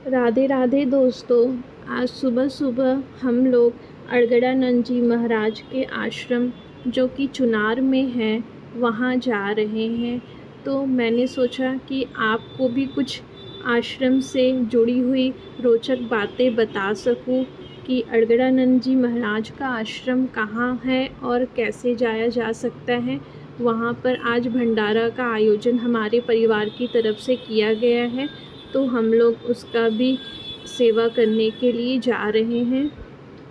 राधे राधे दोस्तों। आज सुबह सुबह हम लोग अड़गड़ानंद जी महाराज के आश्रम जो कि चुनार में है वहाँ जा रहे हैं। तो मैंने सोचा कि आपको भी कुछ आश्रम से जुड़ी हुई रोचक बातें बता सकूं कि अड़गड़ानंद जी महाराज का आश्रम कहाँ है और कैसे जाया जा सकता है। वहाँ पर आज भंडारा का आयोजन हमारे परिवार की तरफ से किया गया है, तो हम लोग उसका भी सेवा करने के लिए जा रहे हैं।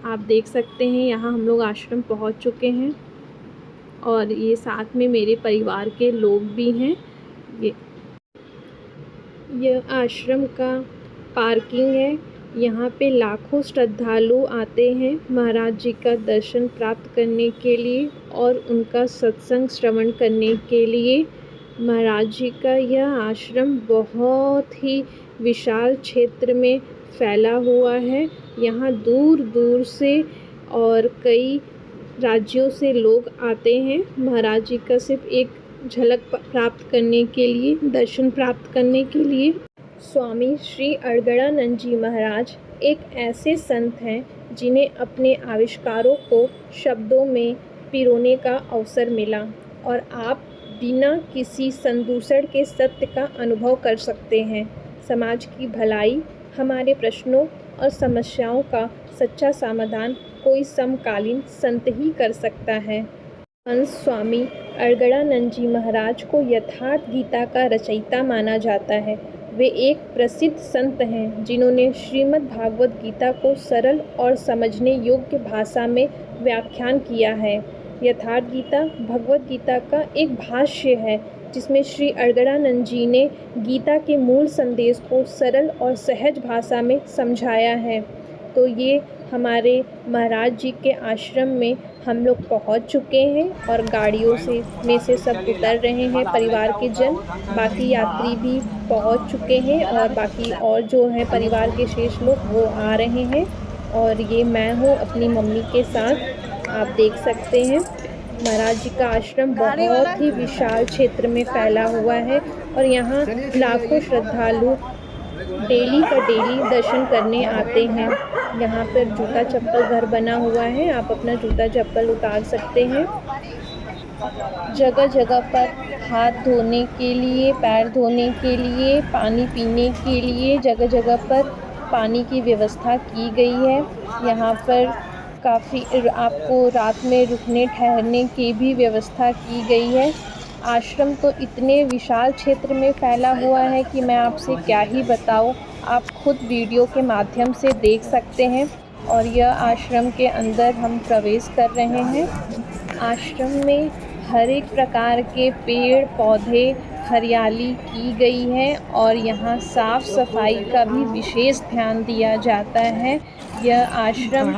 आप देख सकते हैं यहाँ हम लोग आश्रम पहुँच चुके हैं और ये साथ में मेरे परिवार के लोग भी हैं। यह आश्रम का पार्किंग है। यहाँ पे लाखों श्रद्धालु आते हैं महाराज जी का दर्शन प्राप्त करने के लिए और उनका सत्संग श्रवण करने के लिए। महाराज जी का यह आश्रम बहुत ही विशाल क्षेत्र में फैला हुआ है। यहाँ दूर दूर से और कई राज्यों से लोग आते हैं महाराज जी का सिर्फ एक झलक प्राप्त करने के लिए, दर्शन प्राप्त करने के लिए। स्वामी श्री अड़गड़ानंद जी महाराज एक ऐसे संत हैं जिन्हें अपने आविष्कारों को शब्दों में पिरोने का अवसर मिला और आप बिना किसी संदूषण के सत्य का अनुभव कर सकते हैं। समाज की भलाई, हमारे प्रश्नों और समस्याओं का सच्चा समाधान कोई समकालीन संत ही कर सकता है। हंस स्वामी अड़गड़ानंद जी महाराज को यथार्थ गीता का रचयिता माना जाता है। वे एक प्रसिद्ध संत हैं जिन्होंने श्रीमद् भागवत गीता को सरल और समझने योग्य भाषा में व्याख्यान किया है। यथार्थ गीता भगवत गीता का एक भाष्य है जिसमें श्री अड़गड़ानंद जी ने गीता के मूल संदेश को सरल और सहज भाषा में समझाया है। तो ये हमारे महाराज जी के आश्रम में हम लोग पहुंच चुके हैं और गाड़ियों से सब उतर रहे हैं परिवार के जन। बाकी यात्री भी पहुंच चुके हैं और बाकी और जो है परिवार के शेष लोग वो आ रहे हैं। और ये मैं हूँ अपनी मम्मी के साथ। आप देख सकते हैं महाराज जी का आश्रम बहुत ही विशाल क्षेत्र में फैला हुआ है और यहाँ लाखों श्रद्धालु डेली का डेली दर्शन करने आते हैं। यहाँ पर जूता चप्पल घर बना हुआ है, आप अपना जूता चप्पल उतार सकते हैं। जगह जगह पर हाथ धोने के लिए, पैर धोने के लिए, पानी पीने के लिए जगह जगह पर पानी की व्यवस्था की गई है। यहाँ पर काफ़ी आपको रात में रुकने ठहरने की भी व्यवस्था की गई है। आश्रम तो इतने विशाल क्षेत्र में फैला हुआ है कि मैं आपसे क्या ही बताऊं। आप खुद वीडियो के माध्यम से देख सकते हैं। और यह आश्रम के अंदर हम प्रवेश कर रहे हैं। आश्रम में हर एक प्रकार के पेड़ पौधे, हरियाली की गई है और यहाँ साफ़ सफाई का भी विशेष ध्यान दिया जाता है। यह आश्रम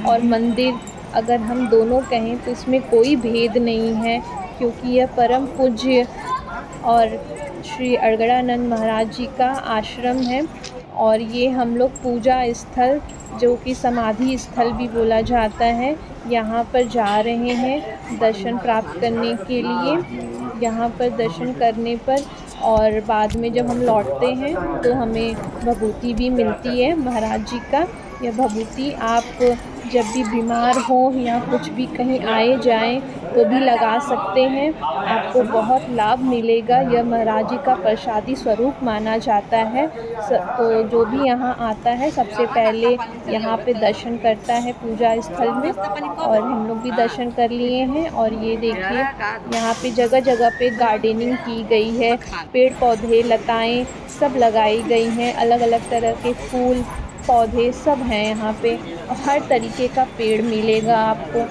और मंदिर अगर हम दोनों कहें तो इसमें कोई भेद नहीं है, क्योंकि यह परम पूज्य और श्री अड़गड़ानंद महाराज जी का आश्रम है। और ये हम लोग पूजा स्थल जो कि समाधि स्थल भी बोला जाता है, यहाँ पर जा रहे हैं दर्शन प्राप्त करने के लिए। यहाँ पर दर्शन करने पर और बाद में जब हम लौटते हैं तो हमें भभूति भी मिलती है महाराज जी का। यह भभूति आप जब भी बीमार हो या कुछ भी कहीं आए जाएं तो भी लगा सकते हैं, आपको बहुत लाभ मिलेगा। यह महाराज जी का प्रसादी स्वरूप माना जाता है। तो जो भी यहाँ आता है सबसे पहले यहाँ पे दर्शन करता है पूजा स्थल में, और हम लोग भी दर्शन कर लिए हैं। और ये देखिए यहाँ पे जगह जगह पे गार्डनिंग की गई है, पेड़ पौधे लताएं सब लगाई गई हैं, अलग अलग तरह के फूल पौधे सब हैं यहाँ पे। हर तरीके का पेड़ मिलेगा आपको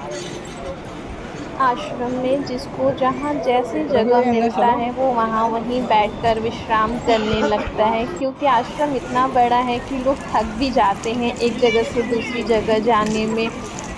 आश्रम में। जिसको जहाँ जैसे जगह मिलता है वो वहाँ वहीं बैठकर विश्राम करने लगता है, क्योंकि आश्रम इतना बड़ा है कि लोग थक भी जाते हैं एक जगह से दूसरी जगह जाने में।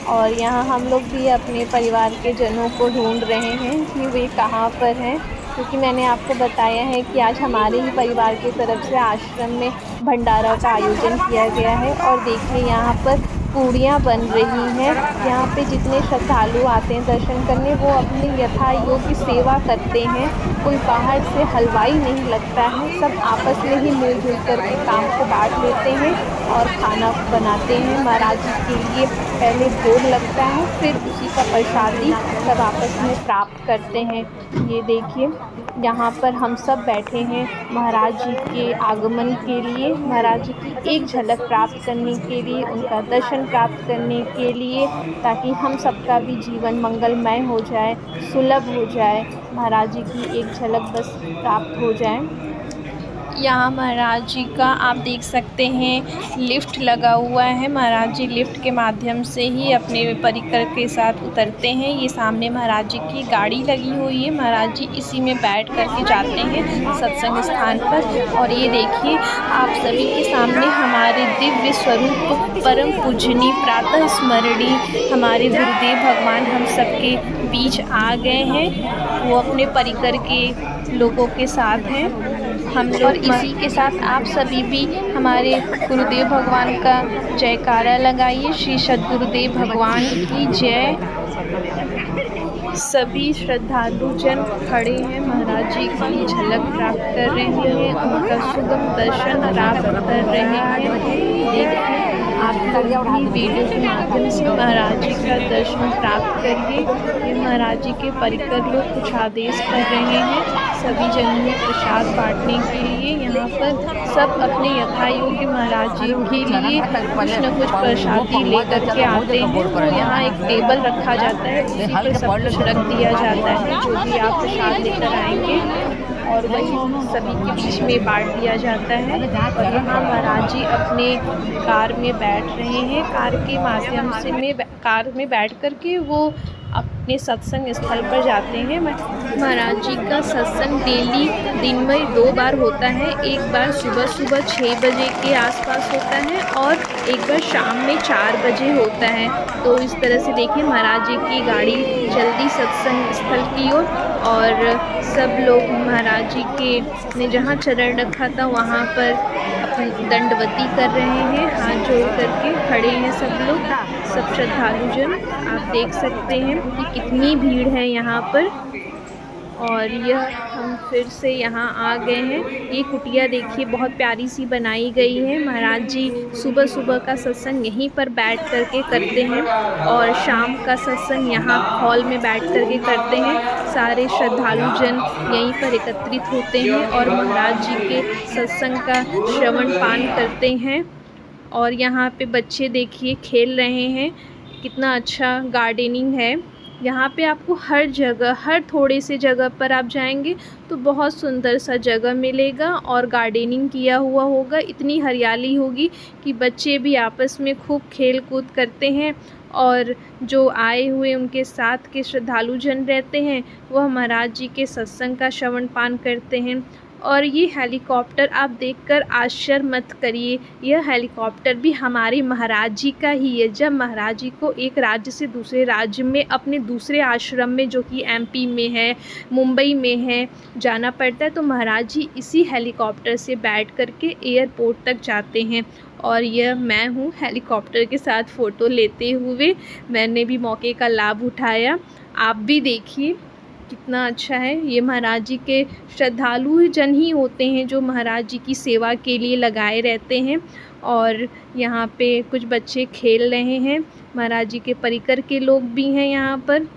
और यहाँ हम लोग भी अपने परिवार के जनों को ढूंढ रहे हैं कि वे कहाँ पर हैं, क्योंकि मैंने आपको बताया है कि आज हमारे ही परिवार की तरफ से आश्रम में भंडारा का आयोजन किया गया है। और देखिए यहाँ पर पूड़ियाँ बन रही हैं। यहाँ पे जितने श्रद्धालु आते हैं दर्शन करने वो अपनी यथा योग्य सेवा करते हैं। कोई बाहर से हलवाई नहीं लगता है, सब आपस में ही मिलजुल कर के काम को बांट लेते हैं और खाना बनाते हैं। महाराज जी के लिए पहले भोग लगता है, फिर उसी का प्रसादी सब आपस में प्राप्त करते हैं। ये देखिए यहाँ पर हम सब बैठे हैं महाराज जी के आगमन के लिए, महाराज जी की एक झलक प्राप्त करने के लिए, उनका दर्शन प्राप्त करने के लिए, ताकि हम सबका भी जीवन मंगलमय हो जाए, सुलभ हो जाए, महाराज जी की एक झलक बस प्राप्त हो जाए। यहाँ महाराज जी का आप देख सकते हैं लिफ्ट लगा हुआ है। महाराज जी लिफ्ट के माध्यम से ही अपने परिकर के साथ उतरते हैं। ये सामने महाराज जी की गाड़ी लगी हुई है, महाराज जी इसी में बैठ कर के जाते हैं सत्संग स्थान पर। और ये देखिए आप सभी के सामने हमारे दिव्य स्वरूप परम पूजनीय प्रातः स्मरणीय हमारे गुरुदेव भगवान हम सबके बीच आ गए हैं। वो अपने परिकर के लोगों के साथ हैं हम लोग। इसी के साथ आप सभी भी हमारे गुरुदेव भगवान का जयकारा लगाइए। श्री सद्गुरुदेव भगवान की जय। सभी श्रद्धालु जन खड़े हैं, महाराज जी की झलक प्राप्त कर रहे हैं, उनका सुगम दर्शन प्राप्त कर रहे हैं। देखिए आप लोग भी वीडियो के माध्यम से महाराज जी का दर्शन प्राप्त करिए। ये महाराज जी के परिकर लोग कुछ आदेश कर रहे हैं सभी जनों में प्रसाद बांटने के लिए। यहाँ पर सब अपने यथायोग्य महाराज जी के लिए कुछ न कुछ प्रसादी लेकर के आते हैं। तो यहाँ एक टेबल रखा जाता है, उसी पर सब कुछ रख दिया जाता है जो भी आप प्रसाद लेकर आएंगे, और वही सभी के बीच में बांट दिया जाता है। और यहाँ महाराज जी अपने कार में बैठ रहे हैं, कार के माध्यम से कार में बैठ कर के वो अपने सत्संग स्थल पर जाते हैं। महाराज जी का सत्संग डेली दिन में 2 बार होता है। एक बार सुबह 6 बजे के आसपास होता है और एक बार शाम में 4 बजे होता है। तो इस तरह से देखिए महाराज जी की गाड़ी जल्दी सत्संग स्थल की ओर, और सब लोग महाराज जी के ने जहाँ चरण रखा था वहाँ पर अपनी दंडवती कर रहे हैं, हाथ जोड़ करके खड़े हैं सब लोग, सब श्रद्धालु जन। आप देख सकते हैं कि कितनी भीड़ है यहाँ पर। और यह हम फिर से यहाँ आ गए हैं। ये कुटिया देखिए बहुत प्यारी सी बनाई गई है। महाराज जी सुबह सुबह का सत्संग यहीं पर बैठ कर के करते हैं और शाम का सत्संग यहाँ हॉल में बैठ कर के करते हैं। सारे श्रद्धालु जन यहीं पर एकत्रित होते हैं और महाराज जी के सत्संग का श्रवण पान करते हैं। और यहाँ पे बच्चे देखिए खेल रहे हैं, कितना अच्छा गार्डनिंग है। यहाँ पे आपको हर जगह, हर थोड़े से जगह पर आप जाएंगे तो बहुत सुंदर सा जगह मिलेगा और गार्डनिंग किया हुआ होगा। इतनी हरियाली होगी कि बच्चे भी आपस में खूब खेल कूद करते हैं, और जो आए हुए उनके साथ के श्रद्धालु जन रहते हैं वह महाराज जी के सत्संग का श्रवण पान करते हैं। और ये हेलीकॉप्टर आप देखकर आश्चर्य मत करिए, यह हेलीकॉप्टर भी हमारे महाराज जी का ही है। जब महाराज जी को एक राज्य से दूसरे राज्य में अपने दूसरे आश्रम में, जो कि एमपी में है, मुंबई में है, जाना पड़ता है, तो महाराज जी इसी हेलीकॉप्टर से बैठ कर के एयरपोर्ट तक जाते हैं। और यह मैं हूँ हेलीकॉप्टर के साथ फ़ोटो लेते हुए, मैंने भी मौके का लाभ उठाया। आप भी देखिए कितना अच्छा है। ये महाराज जी के श्रद्धालु जन ही होते हैं जो महाराज जी की सेवा के लिए लगाए रहते हैं। और यहाँ पे कुछ बच्चे खेल रहे हैं, महाराज जी के परिकर के लोग भी हैं यहाँ पर।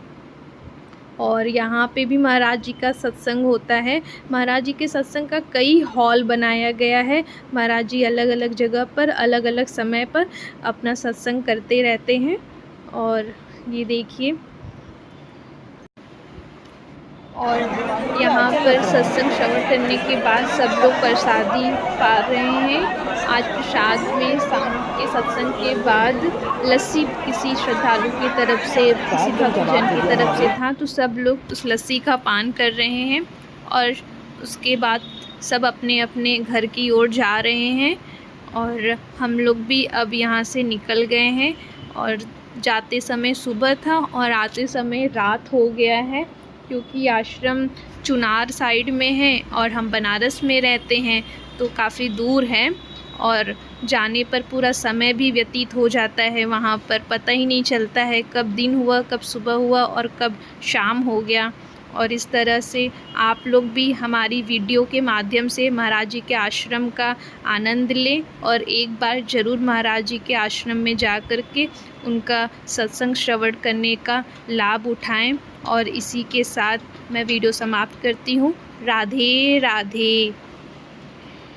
और यहाँ पे भी महाराज जी का सत्संग होता है। महाराज जी के सत्संग का कई हॉल बनाया गया है। महाराज जी अलग अलग जगह पर अलग अलग समय पर अपना सत्संग करते रहते हैं। और ये देखिए, और यहाँ पर सत्संग श्रवण करने के बाद सब लोग प्रसादी पा रहे हैं। आज प्रसाद में शाम के सत्संग के बाद लस्सी किसी श्रद्धालु की तरफ से, किसी भक्तजन की तरफ से था, तो सब लोग उस लस्सी का पान कर रहे हैं। और उसके बाद सब अपने अपने घर की ओर जा रहे हैं। और हम लोग भी अब यहाँ से निकल गए हैं। और जाते समय सुबह था और आते समय रात हो गया है, क्योंकि आश्रम चुनार साइड में है और हम बनारस में रहते हैं, तो काफ़ी दूर है। और जाने पर पूरा समय भी व्यतीत हो जाता है वहाँ पर, पता ही नहीं चलता है कब दिन हुआ, कब सुबह हुआ और कब शाम हो गया। और इस तरह से आप लोग भी हमारी वीडियो के माध्यम से महाराज जी के आश्रम का आनंद लें और एक बार ज़रूर महाराज जी के आश्रम में जा कर के उनका सत्संग श्रवण करने का लाभ उठाएं। और इसी के साथ मैं वीडियो समाप्त करती हूँ। राधे राधे।